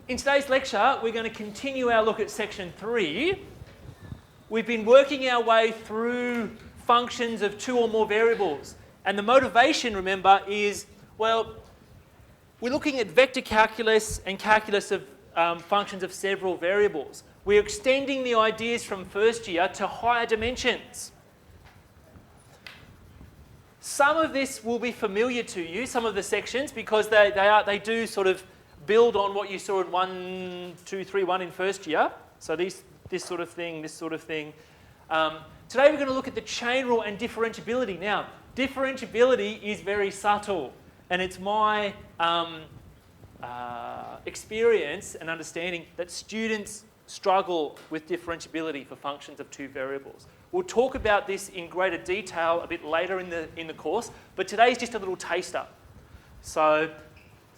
In today's lecture, we're going to continue our look at section 3. We've been working our way through functions of two or more variables. And the motivation, remember, is, well, we're looking at vector calculus and calculus of functions of several variables. We're extending the ideas from first year to higher dimensions. Some of this will be familiar to you, some of the sections, because they do sort of build on what you saw in 1, 2, 3, 1 in first year. So this sort of thing, this sort of thing. Today we're going to look at the chain rule and differentiability. Now, differentiability is very subtle, and it's my experience and understanding that students struggle with differentiability for functions of two variables. We'll talk about this in greater detail a bit later in the course, but today's just a little taster. So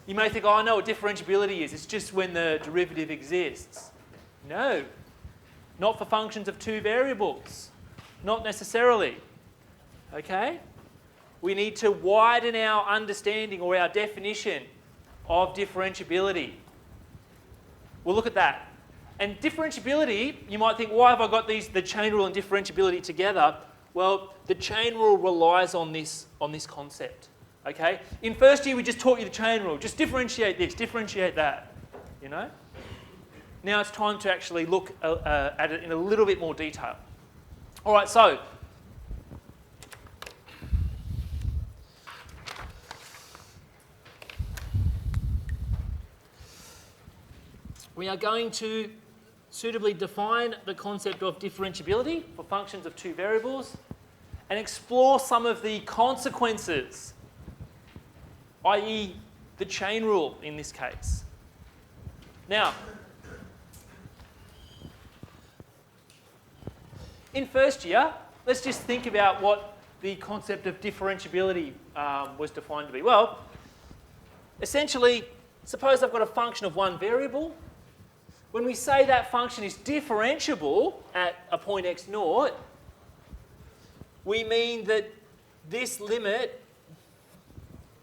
you may think, oh, I know what differentiability is. It's just when the derivative exists. No, not for functions of two variables. Not necessarily. Okay? We need to widen our understanding or our definition of differentiability. We'll look at that. And differentiability, you might think, why have I got the chain rule and differentiability together? Well, the chain rule relies on this concept. Okay? In first year, we just taught you the chain rule. Just differentiate this, differentiate that. You know? Now it's time to actually look at it in a little bit more detail. All right, so we are going to suitably define the concept of differentiability for functions of two variables and explore some of the consequences, i.e. the chain rule in this case. Now, in first year, let's just think about what the concept of differentiability was defined to be. Well, essentially, suppose I've got a function of one variable. When we say that function is differentiable at a point x naught, we mean that this limit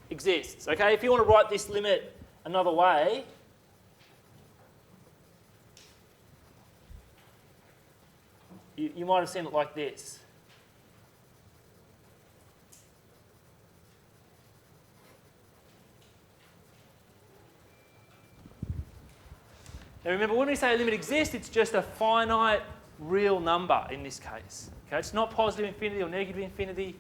exists. Okay, if you want to write this limit another way, you might have seen it like this. Now remember, when we say a limit exists, it's just a finite real number in this case. Okay, it's not positive infinity or negative infinity.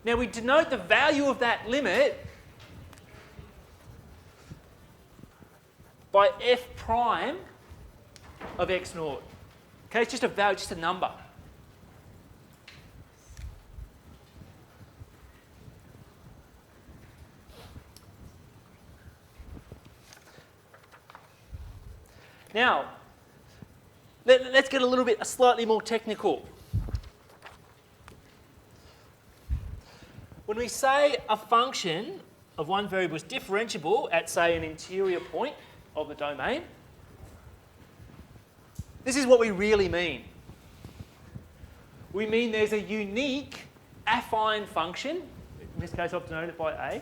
Now we denote the value of that limit by f prime of x naught. Okay, it's just a value, just a number. Now, let's get slightly more technical. When we say a function of one variable is differentiable at, say, an interior point of the domain, this is what we really mean. We mean there's a unique affine function, in this case I've denoted it by A,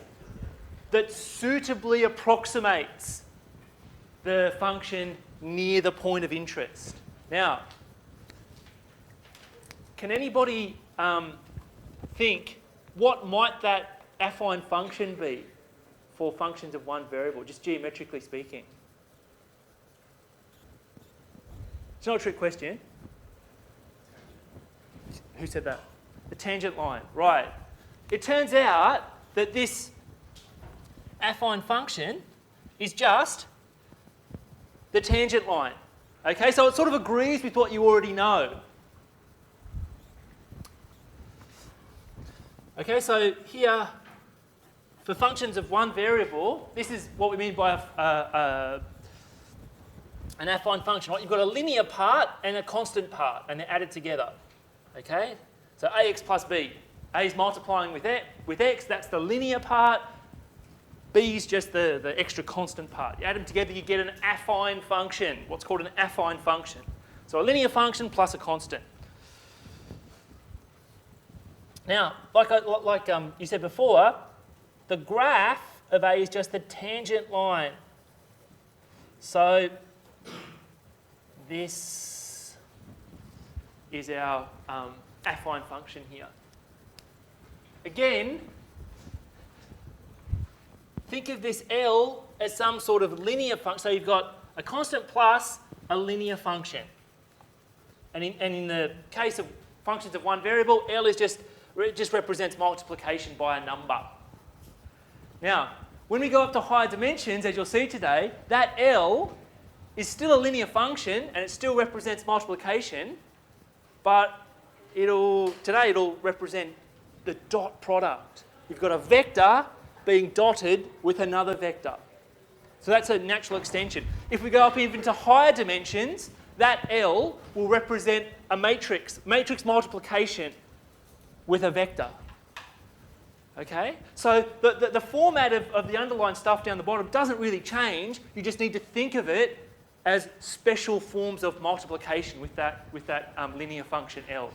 that suitably approximates the function near the point of interest. Now, can anybody think what might that affine function be for functions of one variable, just geometrically speaking? It's not a trick question. Who said that? The tangent line, right. It turns out that this affine function is just the tangent line. Okay, so it sort of agrees with what you already know. Okay, so here, for functions of one variable, this is what we mean by an affine function. Right? You've got a linear part and a constant part, and they're added together. Okay, so ax plus b. A is multiplying with x, that's the linear part. B is just the extra constant part. You add them together, you get an affine function, what's called an affine function. So a linear function plus a constant. Now, like you said before, the graph of A is just the tangent line. So this is our affine function here. Again, think of this L as some sort of linear function. So you've got a constant plus a linear function. And in the case of functions of one variable, L is just represents multiplication by a number. Now, when we go up to higher dimensions, as you'll see today, that L is still a linear function and it still represents multiplication, but today it'll represent the dot product. You've got a vector being dotted with another vector. So that's a natural extension. If we go up even to higher dimensions, that L will represent a matrix multiplication with a vector. Okay? So the format of the underlined stuff down the bottom doesn't really change. You just need to think of it as special forms of multiplication with that linear function L.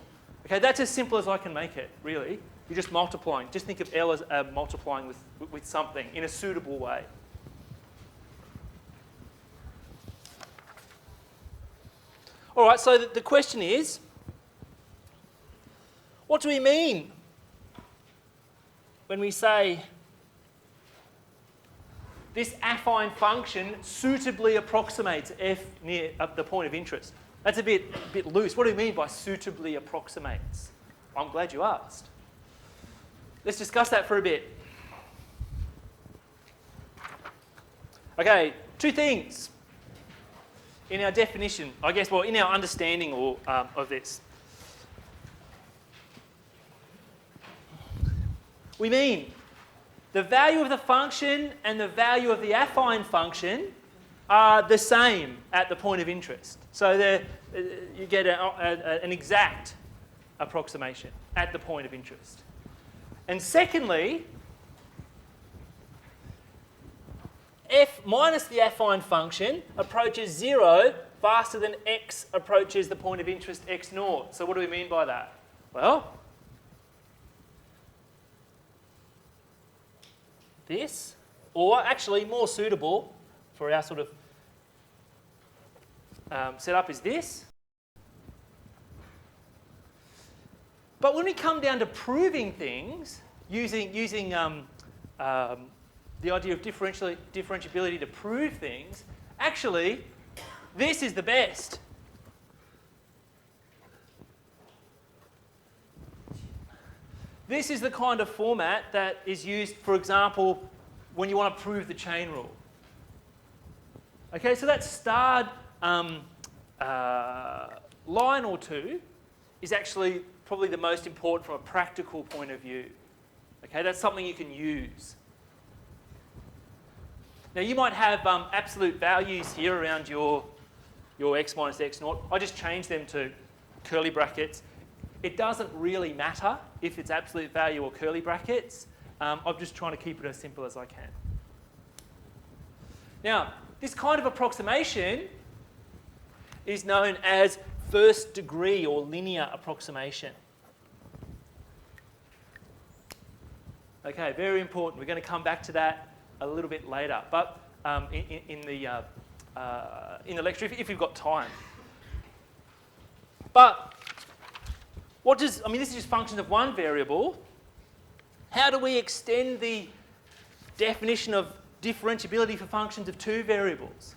Okay, that's as simple as I can make it, really. You're just multiplying. Just think of L as multiplying with something in a suitable way. All right, so the question is, what do we mean when we say this affine function suitably approximates f near the point of interest? That's a bit loose. What do we mean by suitably approximates? I'm glad you asked. Let's discuss that for a bit. Okay, two things in our definition, I guess, well, in our understanding of this. We mean the value of the function and the value of the affine function are the same at the point of interest. So you get an exact approximation at the point of interest. And secondly, f minus the affine function approaches 0 faster than x approaches the point of interest x naught. So what do we mean by that? Well, this, or actually more suitable for our sort of setup is this. But when we come down to proving things, using the idea of differentiability to prove things, actually, this is the best. This is the kind of format that is used, for example, when you want to prove the chain rule. Okay, so that starred line or two is actually probably the most important from a practical point of view. Okay, that's something you can use. Now you might have absolute values here around your x minus x naught. I just changed them to curly brackets. It doesn't really matter if it's absolute value or curly brackets. I'm just trying to keep it as simple as I can. Now, this kind of approximation is known as first degree or linear approximation. Okay, very important. We're going to come back to that a little bit later, but in the lecture, if you've got time. But this is just functions of one variable. How do we extend the definition of differentiability for functions of two variables?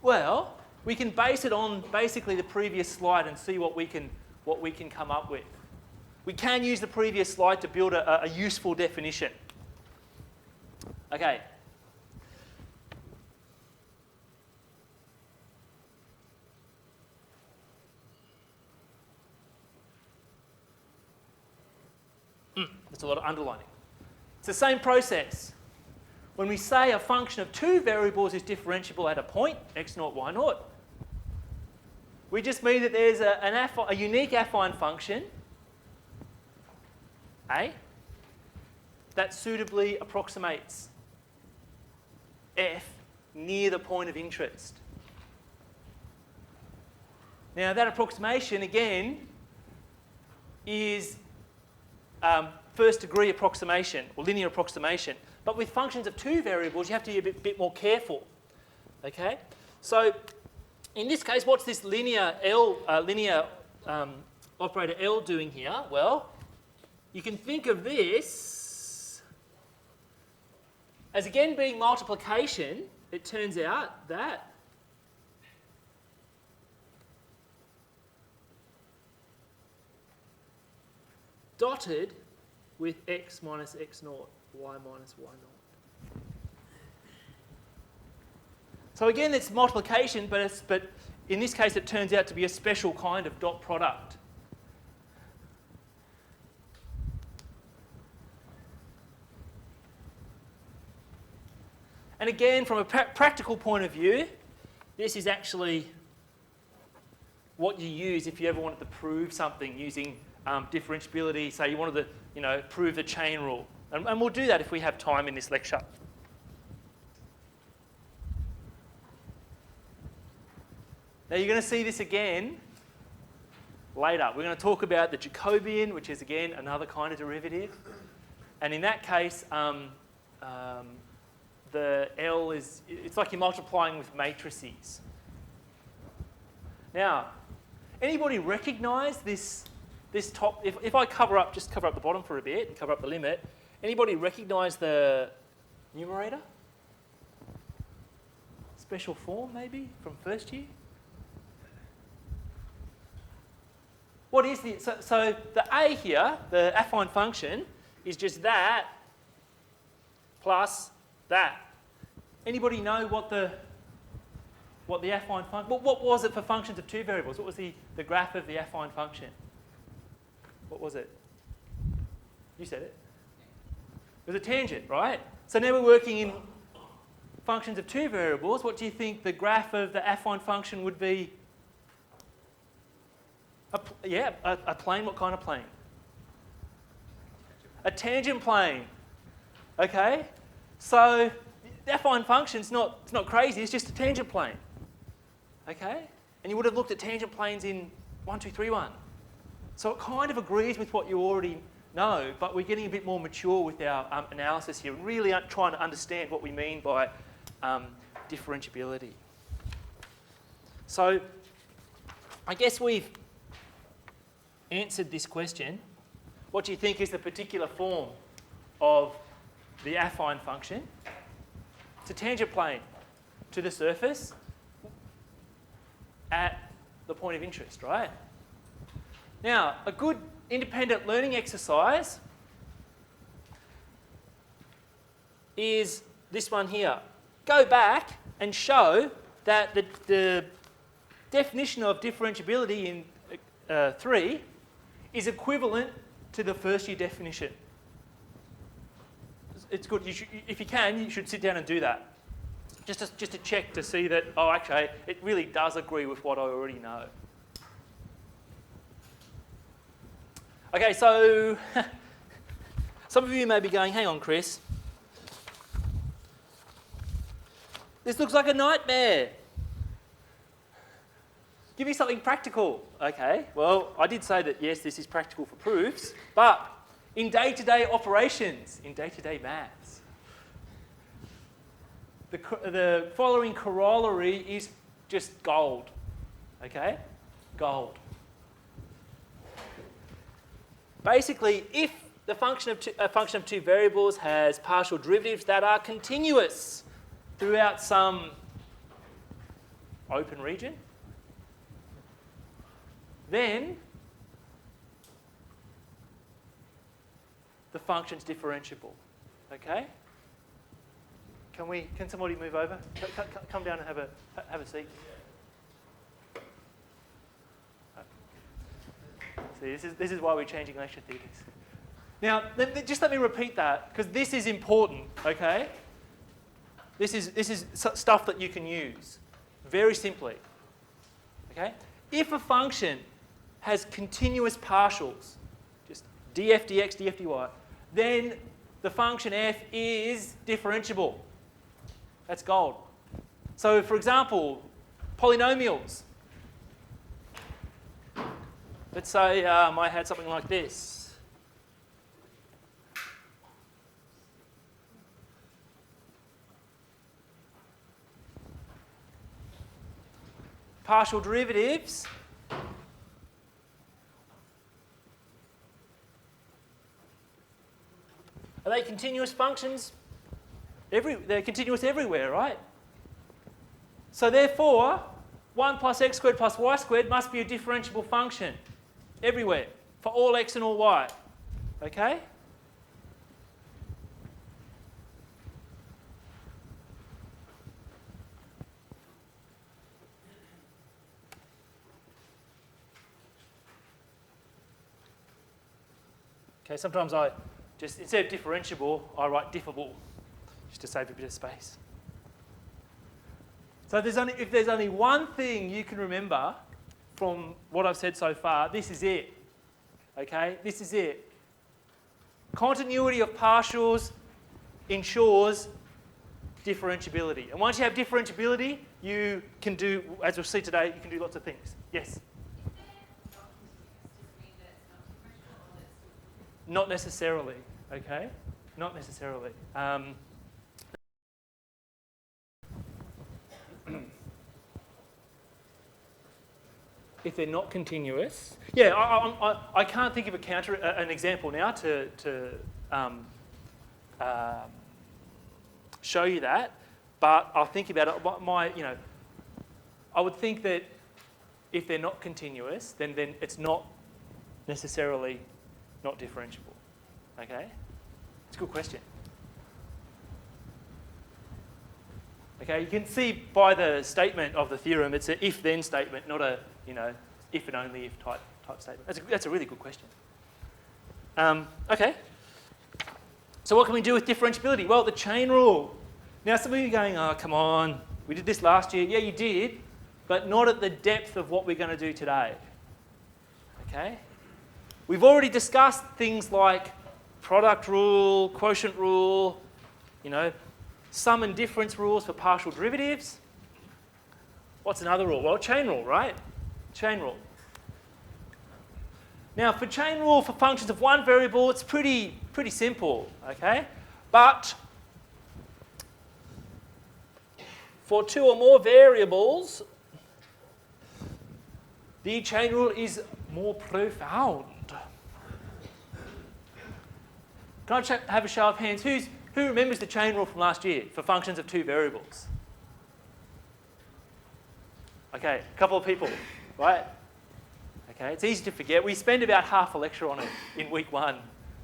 Well, we can base it on basically the previous slide and see what we can come up with. We can use the previous slide to build a useful definition. Okay. That's a lot of underlining. It's the same process. When we say a function of two variables is differentiable at a point, x naught, y naught, we just mean that there's a unique affine function, A, that suitably approximates f near the point of interest. Now that approximation, again, is first degree approximation or linear approximation. But with functions of two variables, you have to be a bit more careful. Okay? So in this case, what's this linear operator L doing here? Well, you can think of this as again being multiplication. It turns out that dotted with x minus x naught, y minus y naught. So again, it's multiplication, but in this case, it turns out to be a special kind of dot product. And again, from a practical point of view, this is actually what you use if you ever wanted to prove something using differentiability. Say you wanted to, prove the chain rule. And we'll do that if we have time in this lecture. Now you're going to see this again later. We're going to talk about the Jacobian, which is again another kind of derivative. And in that case, the L it's like you're multiplying with matrices. Now, anybody recognise this top? If I just cover up the bottom for a bit and cover up the limit, anybody recognise the numerator? Special form maybe from first year? What is the, so the A here, the affine function, is just that plus that. Anybody know what the affine function, what was it for functions of two variables? What was the graph of the affine function? What was it? You said it. It was a tangent, right? So now we're working in functions of two variables. What do you think the graph of the affine function would be? A plane. What kind of plane? A tangent plane. Okay? So the affine function's it's not crazy, it's just a tangent plane. Okay? And you would have looked at tangent planes in 1, 2, 3, 1. So it kind of agrees with what you already know, but we're getting a bit more mature with our analysis here, and really trying to understand what we mean by differentiability. So I guess we've answered this question. What do you think is the particular form of the affine function? It's a tangent plane to the surface at the point of interest, right? Now, a good independent learning exercise is this one here. Go back and show that the definition of differentiability in 3 is equivalent to the first year definition. It's good. If you can, you should sit down and do that. Just to check to see that, oh, okay, it really does agree with what I already know. Okay, so some of you may be going, hang on, Chris. This looks like a nightmare. Give me something practical. Okay, well, I did say that, yes, this is practical for proofs, but in day-to-day operations, in day-to-day maths, the following corollary is just gold. Okay? Gold. Basically, if a function of two variables has partial derivatives that are continuous throughout some open region, then the function's differentiable. Okay? Can somebody move over? Come down and have a seat. See, this is why we're changing lecture theatres. Now, just let me repeat that, because this is important, okay? This is stuff that you can use very simply, okay? If a function has continuous partials, just df dx, df dy, then the function f is differentiable. That's gold. So, for example, polynomials. Let's say I had something like this. partial derivatives are they continuous functions? They're continuous everywhere, right? So therefore, 1 plus x squared plus y squared must be a differentiable function everywhere for all x and all y. Okay? Okay, sometimes I just, instead of differentiable, I write diffable, just to save a bit of space. So if there's only one thing you can remember from what I've said so far, this is it. Okay, this is it. Continuity of partials ensures differentiability. And once you have differentiability, you can do, as we'll see today, you can do lots of things. Yes? Not necessarily, okay? Not necessarily. If they're not continuous, yeah, I can't think of an example now to show you that, but I'll think about it. I would think that if they're not continuous, then it's not necessarily not differentiable. Okay, it's a good question. Okay, you can see by the statement of the theorem, it's an if-then statement, not a if and only if type statement. That's a really good question. Okay. So what can we do with differentiability? Well, the chain rule. Now some of you are going, oh, come on, we did this last year. Yeah, you did, but not at the depth of what we're going to do today. Okay? We've already discussed things like product rule, quotient rule, sum and difference rules for partial derivatives. What's another rule? Well, chain rule, right? Chain rule. Now, for chain rule for functions of one variable, it's pretty simple, okay? But for two or more variables, the chain rule is more profound. Can I have a show of hands? Who remembers the chain rule from last year for functions of two variables? Okay, a couple of people, right? Okay, it's easy to forget. We spend about half a lecture on it in week 1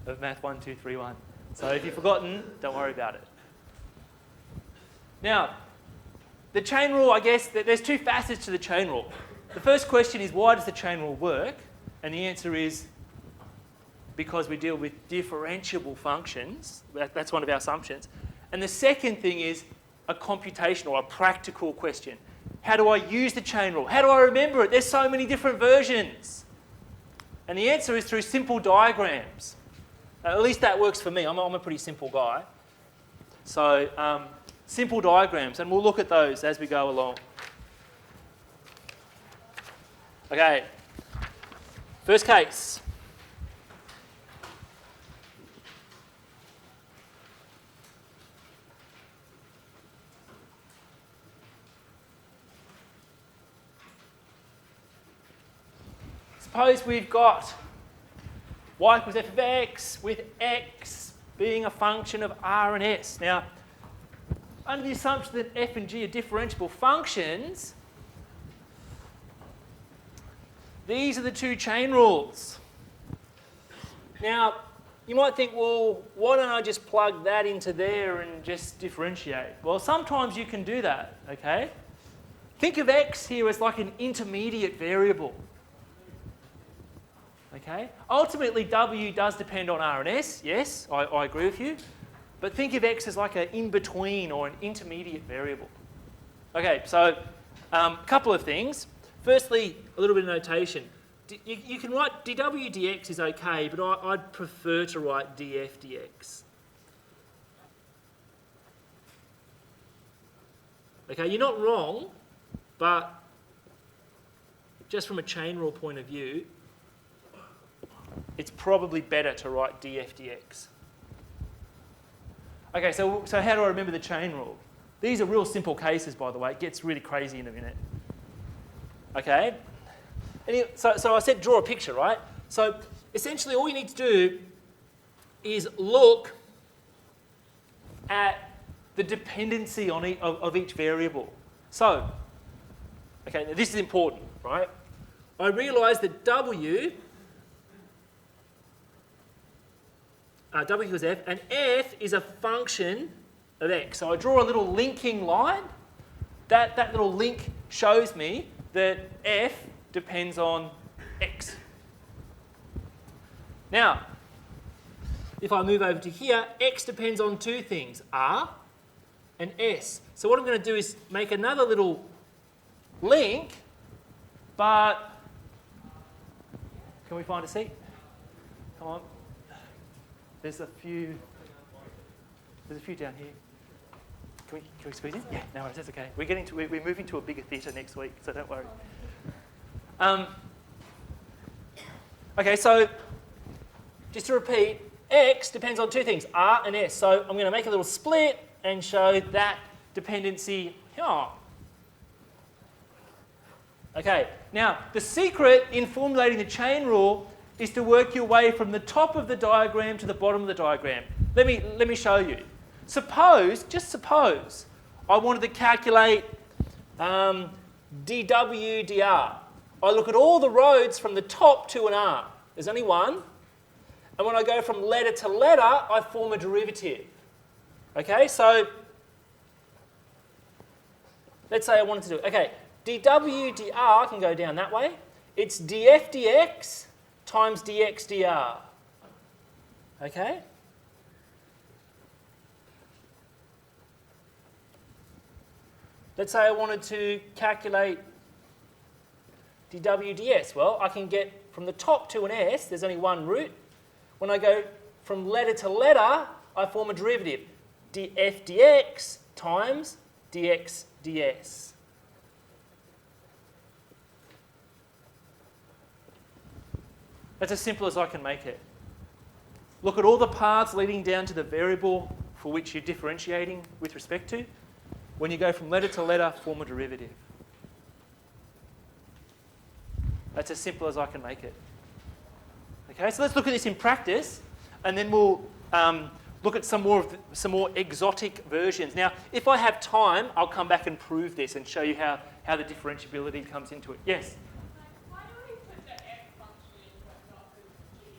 of Math 1, 2, 3, 1. So if you've forgotten, don't worry about it. Now, the chain rule, I guess, there's two facets to the chain rule. The first question is, why does the chain rule work? And the answer is, because we deal with differentiable functions. That's one of our assumptions. And the second thing is a computational, a practical question. How do I use the chain rule? How do I remember it? There's so many different versions. And the answer is through simple diagrams. At least that works for me. I'm a pretty simple guy. So simple diagrams, and we'll look at those as we go along. Okay, first case. Suppose we've got y equals f of x with x being a function of r and s. Now, under the assumption that f and g are differentiable functions, these are the two chain rules. Now, you might think, well, why don't I just plug that into there and just differentiate? Well, sometimes you can do that, okay? Think of x here as like an intermediate variable. Okay? Ultimately, w does depend on r and s. Yes, I agree with you. But think of x as like an in-between or an intermediate variable. Okay, so a couple of things. Firstly, a little bit of notation. You can write dw dx is okay, but I'd prefer to write df dx. Okay, you're not wrong, but just from a chain rule point of view, it's probably better to write df dx. Okay, so how do I remember the chain rule? These are real simple cases, by the way. It gets really crazy in a minute. Okay? So I said draw a picture, right? So essentially all you need to do is look at the dependency on of each variable. So, okay, now this is important, right? I realise that W equals F, and F is a function of X. So I draw a little linking line. That little link shows me that F depends on X. Now, if I move over to here, X depends on two things, R and S. So what I'm going to do is make another little link, but can we find a seat? Come on. There's a few down here. Can we squeeze in? Yeah, no worries, that's okay. We're moving to a bigger theatre next week, so don't worry. Okay, so just to repeat, X depends on two things, R and S. So I'm going to make a little split and show that dependency here. Okay, now the secret in formulating the chain rule is to work your way from the top of the diagram to the bottom of the diagram. Let me show you. Just suppose, I wanted to calculate dW dr. I look at all the roads from the top to an R. There's only one. And when I go from letter to letter, I form a derivative. Okay, so let's say I wanted to do it. Okay, dW dr can go down that way. It's df dx times dx dr. Okay? Let's say I wanted to calculate dW ds. Well, I can get from the top to an s, there's only one root. When I go from letter to letter, I form a derivative. df dx times dx ds. That's as simple as I can make it. Look at all the paths leading down to the variable for which you're differentiating with respect to. When you go from letter to letter, form a derivative. That's as simple as I can make it. Okay, so let's look at this in practice, and then we'll look at some more exotic versions. Now, if I have time, I'll come back and prove this and show you how the differentiability comes into it. Yes? Why do we put the F function in but not the G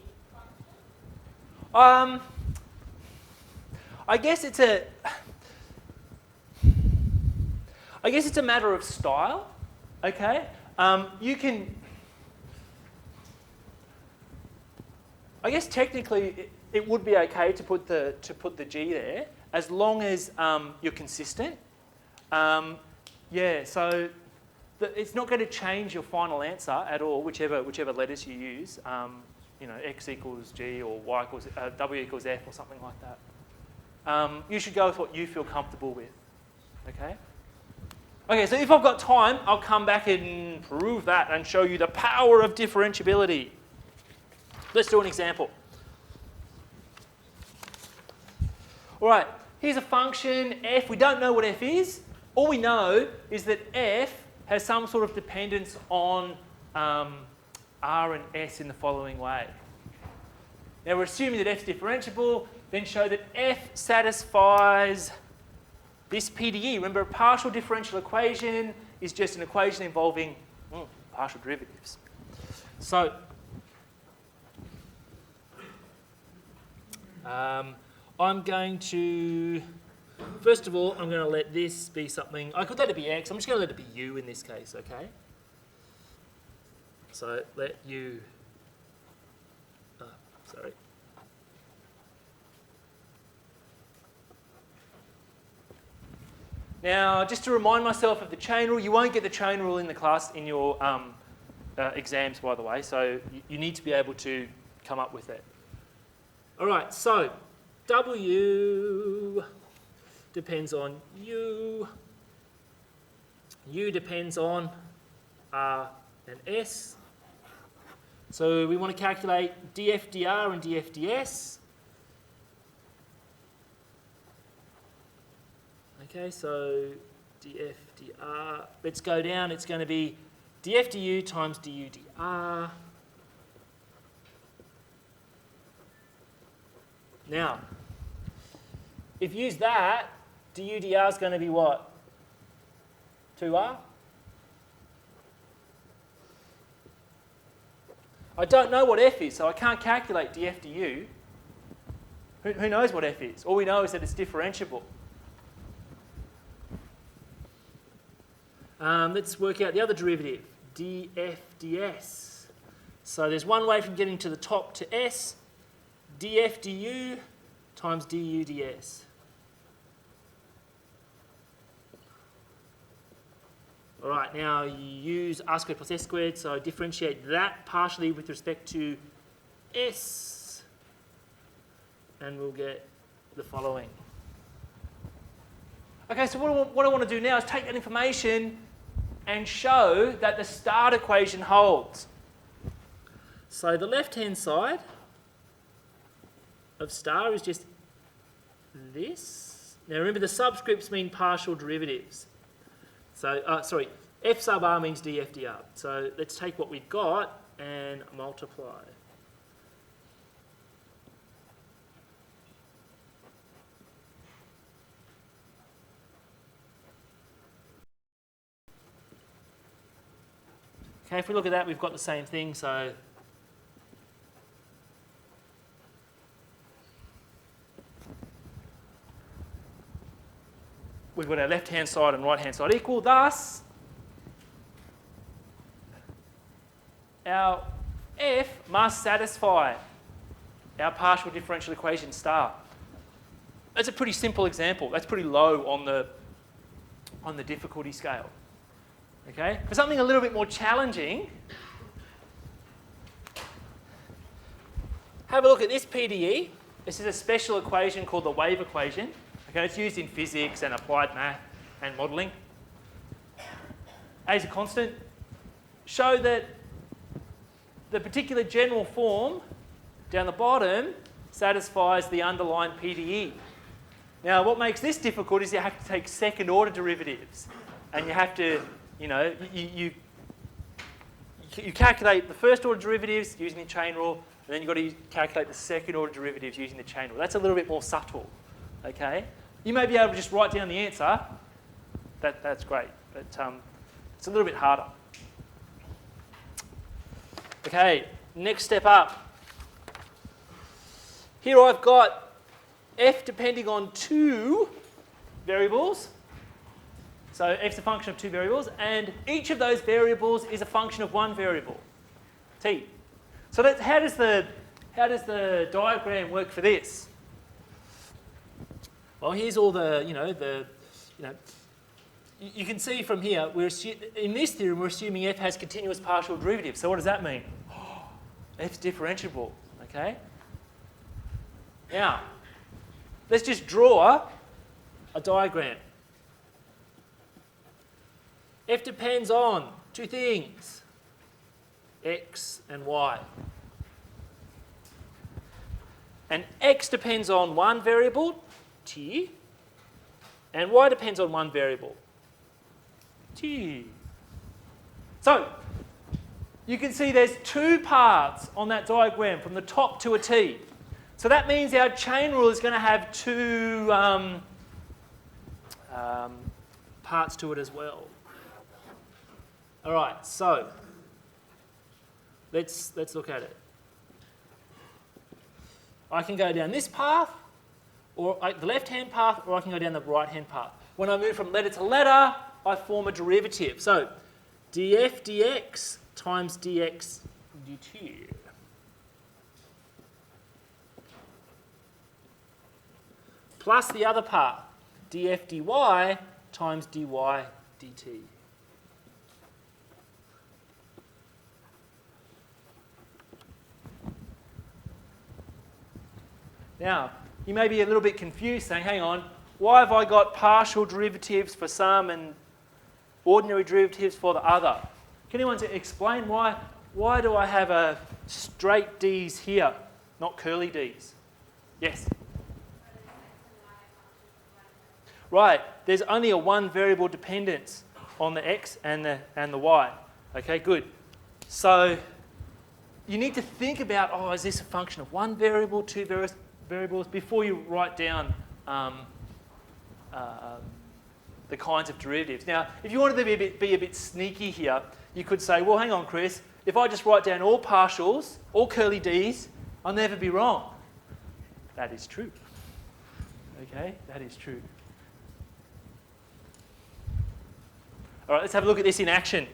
function? I guess it's a matter of style. Okay, you can. I guess technically it would be okay to put the G there as long as you're consistent. Yeah, so it's not going to change your final answer at all, whichever letters you use. You know, X equals G or Y equals W equals F or something like that. You should go with what you feel comfortable with. Okay. Okay, so if I've got time, I'll come back and prove that and show you the power of differentiability. Let's do an example. All right, here's a function, f. We don't know what f is. All we know is that f has some sort of dependence on r and s in the following way. Now we're assuming that f is differentiable, then show that f satisfies this PDE. Remember, a partial differential equation is just an equation involving partial derivatives. So, I'm going to, first of all, I'm going to let this be something, I could let it be x, I'm just going to let it be u in this case, okay? So let u, sorry. Now, just to remind myself of the chain rule, you won't get the chain rule in the class in your exams, by the way, so you need to be able to come up with it. All right, so W depends on U. U depends on R and S. So we want to calculate df dr and df ds. Okay, so df dr, let's go down. It's going to be df du times du dr. Now, if you use that, du dr is going to be what? 2r? I don't know what f is, so I can't calculate df du. Who knows what f is? All we know is that it's differentiable. Let's work out the other derivative, df ds. So there's one way from getting to the top to s, df du times du ds. All right, now you use r squared plus s squared, so differentiate that partially with respect to s, and we'll get the following. Okay, so what I want to do now is take that information and show that the start equation holds. So the left-hand side of star is just this. Now remember, the subscripts mean partial derivatives. So, sorry, f sub r means df dr. So let's take what we've got and multiply. Okay, if we look at that, we've got the same thing. So we've got our left-hand side and right-hand side equal. Thus, our f must satisfy our partial differential equation star. That's a pretty simple example. That's pretty low on the difficulty scale. Okay? For something a little bit more challenging, have a look at this PDE. This is a special equation called the wave equation. Okay, it's used in physics and applied math and modelling. A is a constant. Show that the particular general form down the bottom satisfies the underlying PDE. Now, what makes this difficult is you have to take second order derivatives, and you have to, you know, you calculate the first order derivatives using the chain rule, and then you've got to calculate the second order derivatives using the chain rule. That's a little bit more subtle. Okay, you may be able to just write down the answer. That's great, but it's a little bit harder. Okay, next step up. Here I've got f depending on two variables. So f is a function of two variables, and each of those variables is a function of one variable, t. So how does the diagram work for this? Well, here's all you can see from here, in this theorem, we're assuming f has continuous partial derivatives. So what does that mean? F's differentiable, okay? Now, let's just draw a diagram. F depends on two things, x and y. And x depends on one variable, t, and y depends on one variable, t. So, you can see there's two paths on that diagram from the top to a t. So that means our chain rule is going to have two parts to it as well. All right, so let's look at it. I can go down this path, or the left-hand path, or I can go down the right-hand path. When I move from letter to letter, I form a derivative. So df dx times dx dt. Plus the other part, df dy times dy dt. Now, you may be a little bit confused saying, hang on, why have I got partial derivatives for some and ordinary derivatives for the other? Can anyone explain why do I have a straight d's here, not curly d's? Yes? Right, there's only a one variable dependence on the x and the y. Okay, good. So you need to think about, oh, is this a function of one variable, two variables, before you write down the kinds of derivatives. Now, if you wanted to be a bit sneaky here, you could say, well, hang on, Chris, if I just write down all partials, all curly Ds, I'll never be wrong. That is true. Okay, that is true. All right, let's have a look at this in action.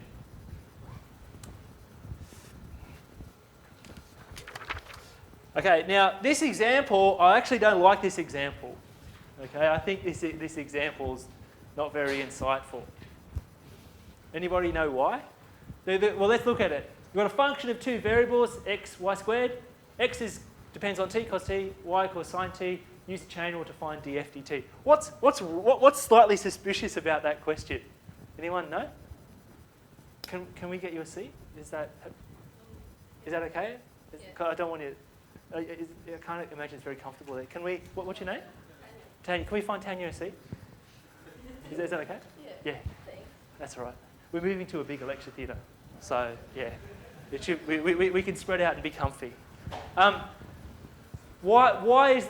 Okay, now this example, I actually don't like this example. Okay, I think this example's not very insightful. Anybody know why? Well, let's look at it. You've got a function of two variables, x, y squared. X depends on t cos t, y equals sine t. Use the chain rule to find df dt. What's slightly suspicious about that question? Anyone know? Can we get you a seat? Is that okay? I don't want you. I can't imagine it's very comfortable there. Can we? What's your name? Tanya. Can we find Tanya a seat? Is that okay? Yeah. Thanks. That's all right. We're moving to a bigger lecture theatre, so yeah, we can spread out and be comfy. Why?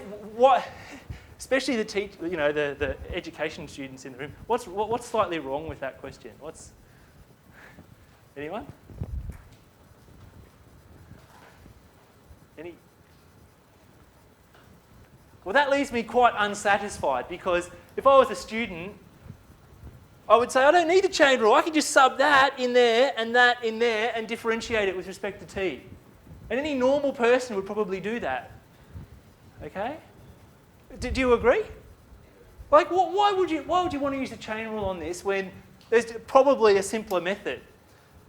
Especially the education students in the room. What's slightly wrong with that question? Anyone? Any? Well, that leaves me quite unsatisfied, because if I was a student, I would say I don't need the chain rule. I can just sub that in there and differentiate it with respect to t. And any normal person would probably do that. Okay? Do you agree? Like, why would you want to use the chain rule on this when there's probably a simpler method?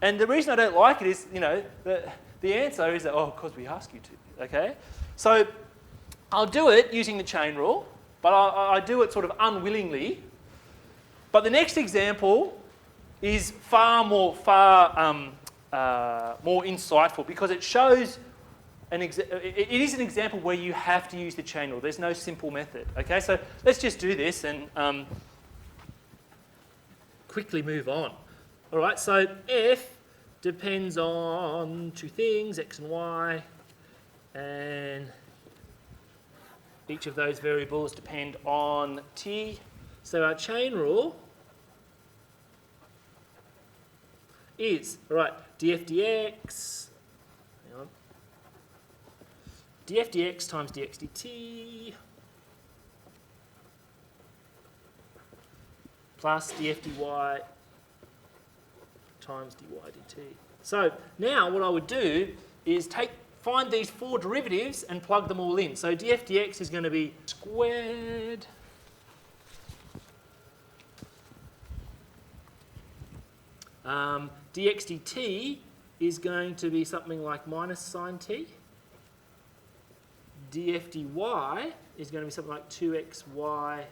And the reason I don't like it is, the answer is that, because we ask you to. Okay? So I'll do it using the chain rule, but I do it sort of unwillingly. But the next example is far more insightful, because it shows it is an example where you have to use the chain rule. There's no simple method. Okay, so let's just do this and quickly move on. All right, so f depends on two things, x and y, and each of those variables depend on t. So our chain rule is, df dx, df dx times dx dt plus df dy times dy dt. So now what I would do is find these four derivatives and plug them all in. So df dx is going to be squared dx dt is going to be something like minus sine t. Df dy is going to be something like 2xy,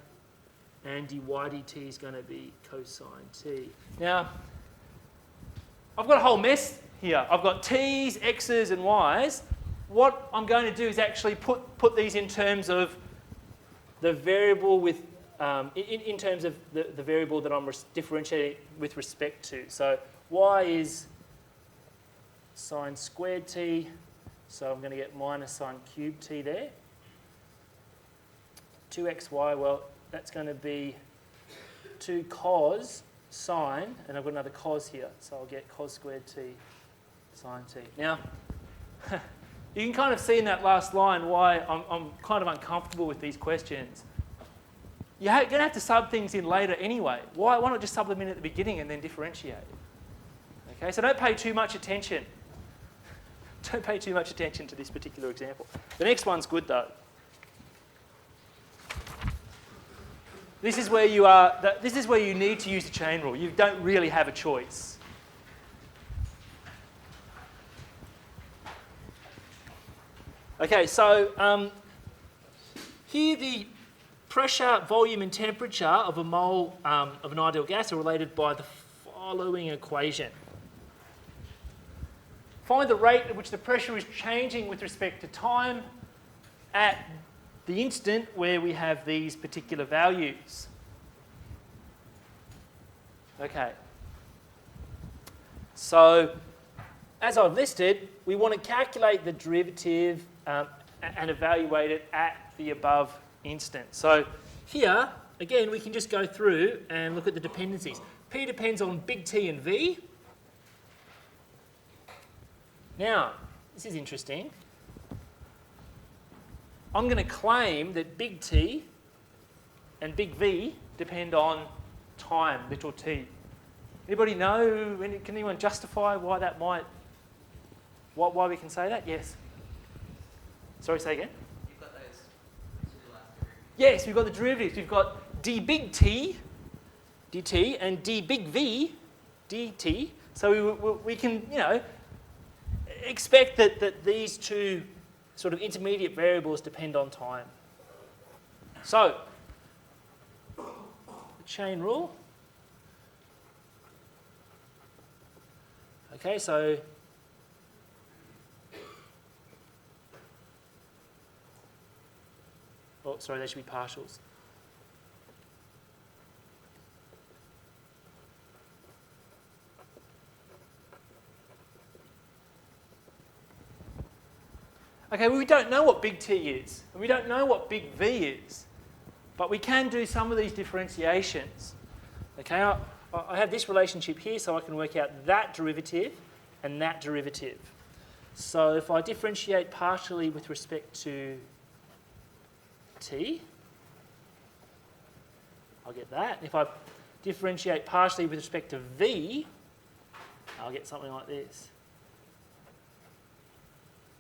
and dy dt is going to be cosine t. Now, I've got a whole mess here. I've got t's, x's, and y's. What I'm going to do is actually put these in terms of the variable with in terms of the variable that I'm differentiating with respect to. So y is sine squared t, so I'm going to get minus sine cubed t there. 2xy, well, that's going to be 2 cos sine, and I've got another cos here, so I'll get cos squared t sine t. Now, you can kind of see in that last line why I'm kind of uncomfortable with these questions. You're going to have to sub things in later anyway. Why not just sub them in at the beginning and then differentiate? Okay, so don't pay too much attention. Don't pay too much attention to this particular example. The next one's good though. This is where you need to use the chain rule. You don't really have a choice. Okay, so here the pressure, volume, and temperature of a mole of an ideal gas are related by the following equation. Find the rate at which the pressure is changing with respect to time at the instant where we have these particular values. Okay. So, as I've listed, we want to calculate the derivative and evaluate it at the above instant. So here, again, we can just go through and look at the dependencies. P depends on big T and V. Now, this is interesting. I'm going to claim that big T and big V depend on time, little t. Anybody know, can anyone justify why that might, why we can say that? Yes. Sorry, say again? You've got those derivatives. Yes, we've got the derivatives. We've got d big T, dt, and d big V, dt. So we can, expect that these two sort of intermediate variables depend on time. So, the chain rule. Okay, so oh, sorry, they should be partials. Okay, well, we don't know what big T is, and we don't know what big V is, but we can do some of these differentiations. Okay, I have this relationship here, so I can work out that derivative and that derivative. So if I differentiate partially with respect to T, I'll get that. If I differentiate partially with respect to V, I'll get something like this.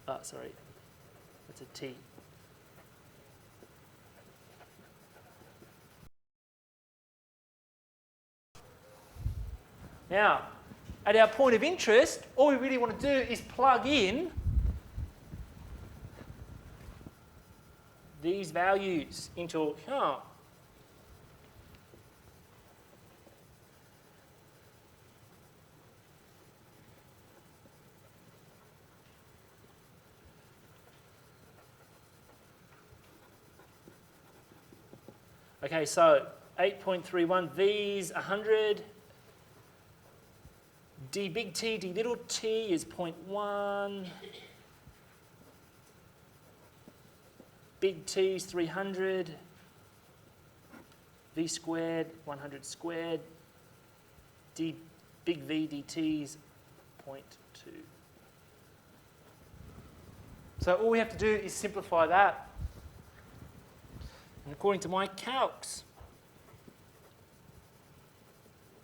Oh, sorry. That's a T. Now, at our point of interest, all we really want to do is plug in these values into account. Okay, so 8.31, V's 100. D big T, D little t is 0.1. Big T is 300. V squared, 100 squared. D big V dt is 0.2. So all we have to do is simplify that. And according to my calcs,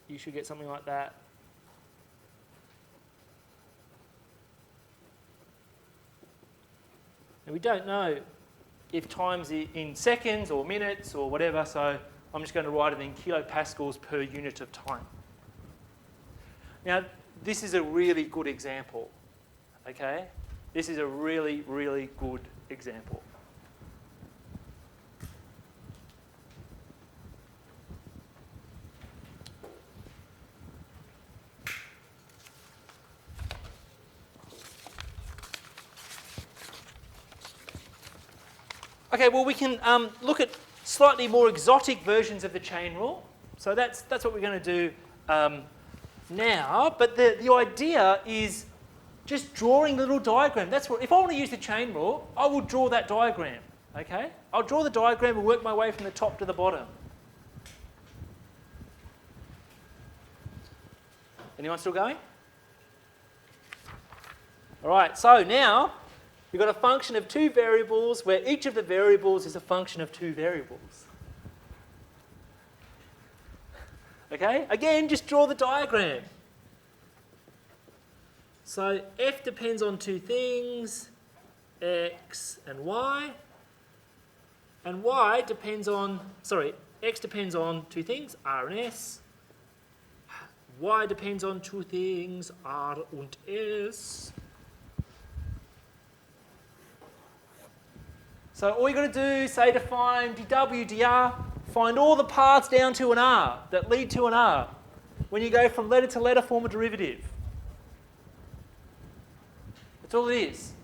you should get something like that. And we don't know if time's in seconds or minutes or whatever, so I'm just going to write it in kilopascals per unit of time. Now, this is a really good example, okay? This is a really, really good example. Okay, well, we can look at slightly more exotic versions of the chain rule. So that's what we're going to do now. But the idea is just drawing a little diagram. That's what, if I want to use the chain rule, I will draw that diagram. Okay, I'll draw the diagram and work my way from the top to the bottom. Anyone still going? All right. So now, we've got a function of two variables where each of the variables is a function of two variables. Okay, again, just draw the diagram. So f depends on two things, x and y. And y depends on, x depends on two things, r and s. Y depends on two things, r and s. So all you've got to do, say, to find dw, dr, find all the paths down to an r that lead to an r. When you go from letter to letter, form a derivative. That's all it is.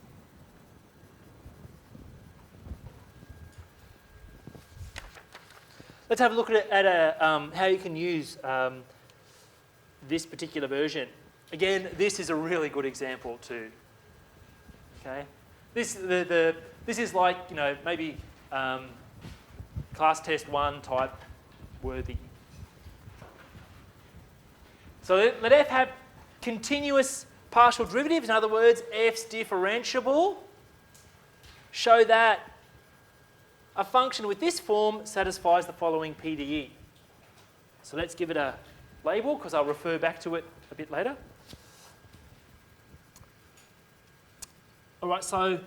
Let's have a look at how you can use this particular version. Again, this is a really good example too. Okay, this is like, you know, maybe class test 1 type worthy. So let f have continuous partial derivatives. In other words, f's differentiable. Show that a function with this form satisfies the following PDE. So let's give it a label, because I'll refer back to it a bit later. All right, so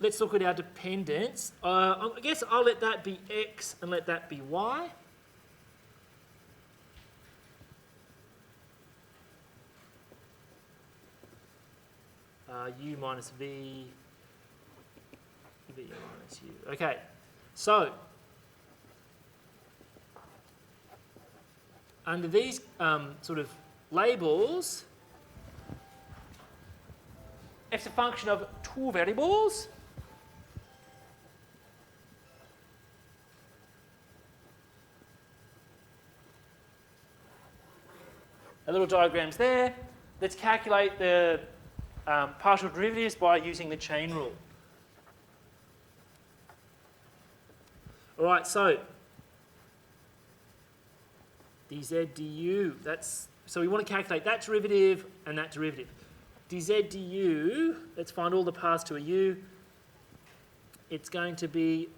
let's look at our dependence. I guess I'll let that be x and let that be y. U minus v, v minus u. Okay, so under these sort of labels, f's a function of 2 variables. A little diagram's there. Let's calculate the partial derivatives by using the chain rule. All right, so dz du, so we want to calculate that derivative and that derivative. dz du, let's find all the paths to a u. It's going to be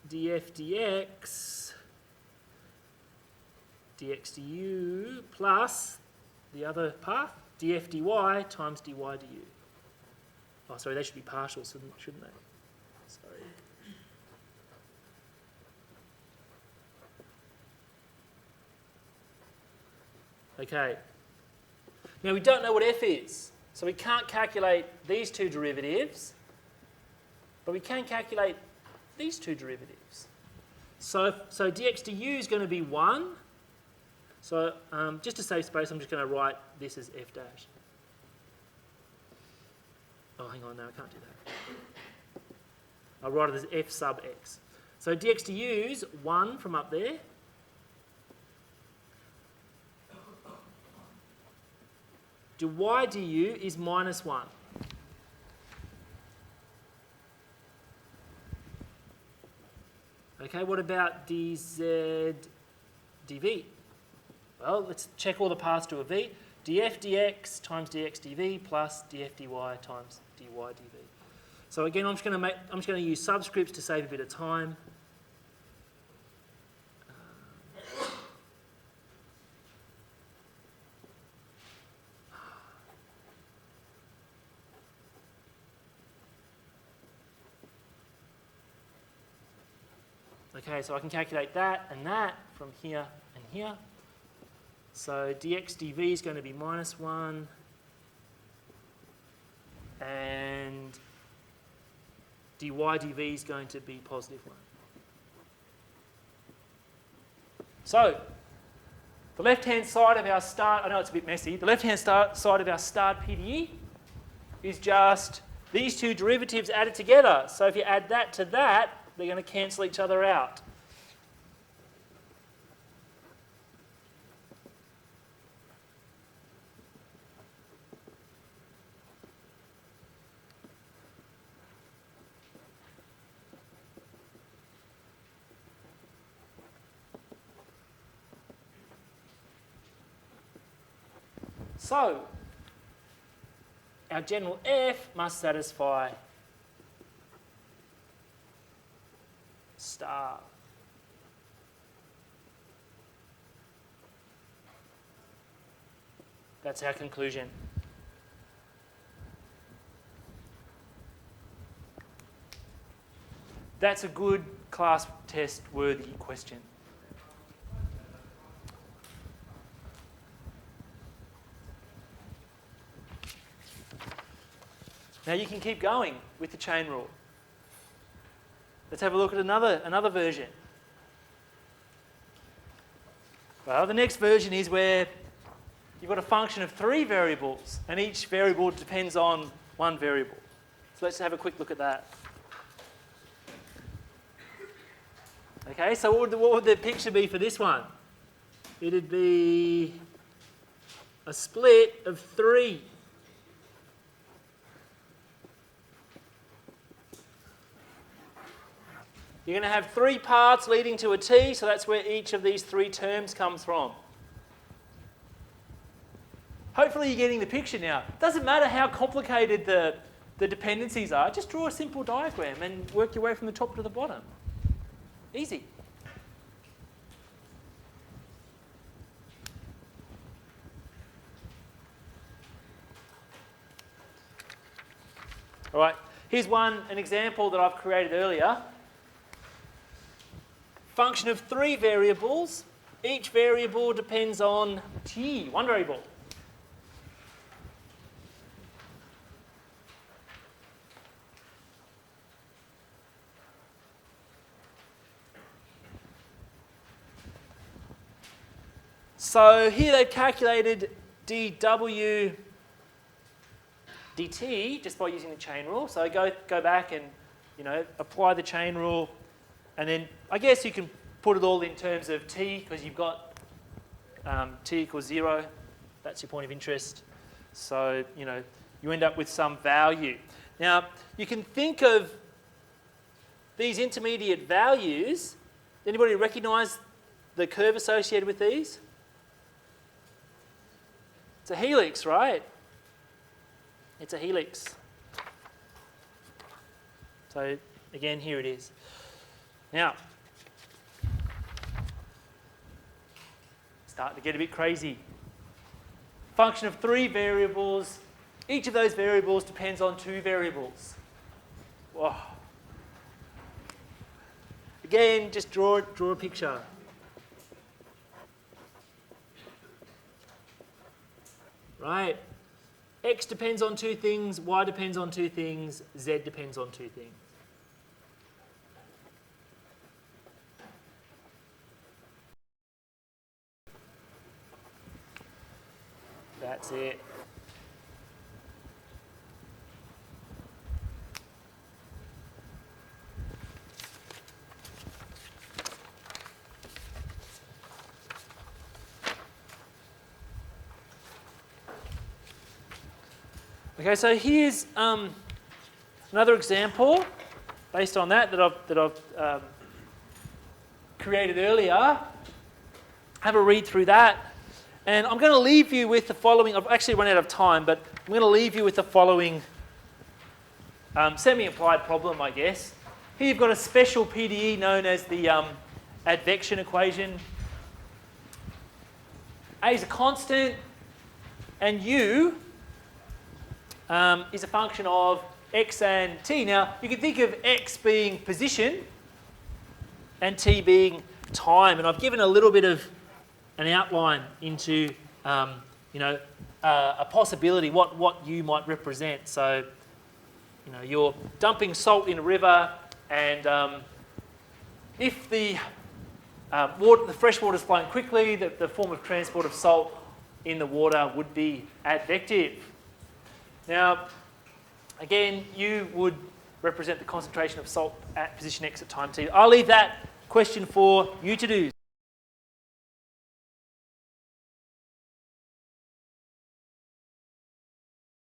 df dx, dx du plus the other path, df dy times dy du. Oh, sorry, they should be partial, shouldn't they? Sorry. Okay. Now we don't know what f is, so we can't calculate these 2 derivatives, but we can calculate these 2 derivatives. So dx du is going to be 1. So just to save space, I'm just going to write this as f dash. Oh, hang on, no, I can't do that. I'll write it as f sub x. So dx du is 1 from up there. dy du is minus 1. Okay, what about dz dv? Well, let's check all the paths to a v. df dx times dx dv plus df dy times dy dv. So again, I'm just going to use subscripts to save a bit of time. Okay, so I can calculate that and that from here and here. So dx dv is going to be minus 1, and dy dv is going to be positive 1. So the left-hand side of our start, I know it's a bit messy, the left-hand side of our start PDE is just these 2 derivatives added together. So if you add that to that, they're going to cancel each other out. So, our general f must satisfy star. That's our conclusion. That's a good class test worthy question. Now you can keep going with the chain rule. Let's have a look at another version. Well, the next version is where you've got a function of 3 variables, and each variable depends on 1 variable. So let's have a quick look at that. Okay, so what would the picture be for this one? It'd be a split of 3. You're going to have 3 parts leading to a t, so that's where each of these 3 terms comes from. Hopefully you're getting the picture now. It doesn't matter how complicated the dependencies are, just draw a simple diagram and work your way from the top to the bottom. Easy. All right, here's an example that I've created earlier. Function of 3 variables. Each variable depends on t, one variable. So here they've calculated dw dt just by using the chain rule. So go back and apply the chain rule, and then I guess you can put it all in terms of t because you've got t equals 0. That's your point of interest. So you end up with some value. Now you can think of these intermediate values. Anybody recognise the curve associated with these? It's a helix, right? It's a helix. So again, here it is. Now, starting to get a bit crazy. Function of 3 variables. Each of those variables depends on 2 variables. Whoa. Again, just draw a picture. Right? X depends on 2 things, Y depends on 2 things, Z depends on 2 things. That's it. Okay, so here's another example based on that I've created earlier. Have a read through that. And I'm going to leave you with the following. I've actually run out of time, but I'm going to leave you with the following semi-applied problem, I guess. Here you've got a special PDE known as the advection equation. A is a constant, and U is a function of x and t. Now, you can think of x being position and t being time. And I've given a little bit of an outline into, a possibility, what u might represent. So, you're dumping salt in a river, and if the fresh water is flowing quickly, the form of transport of salt in the water would be advective. Now, again, u would represent the concentration of salt at position x at time t. I'll leave that question for you to do.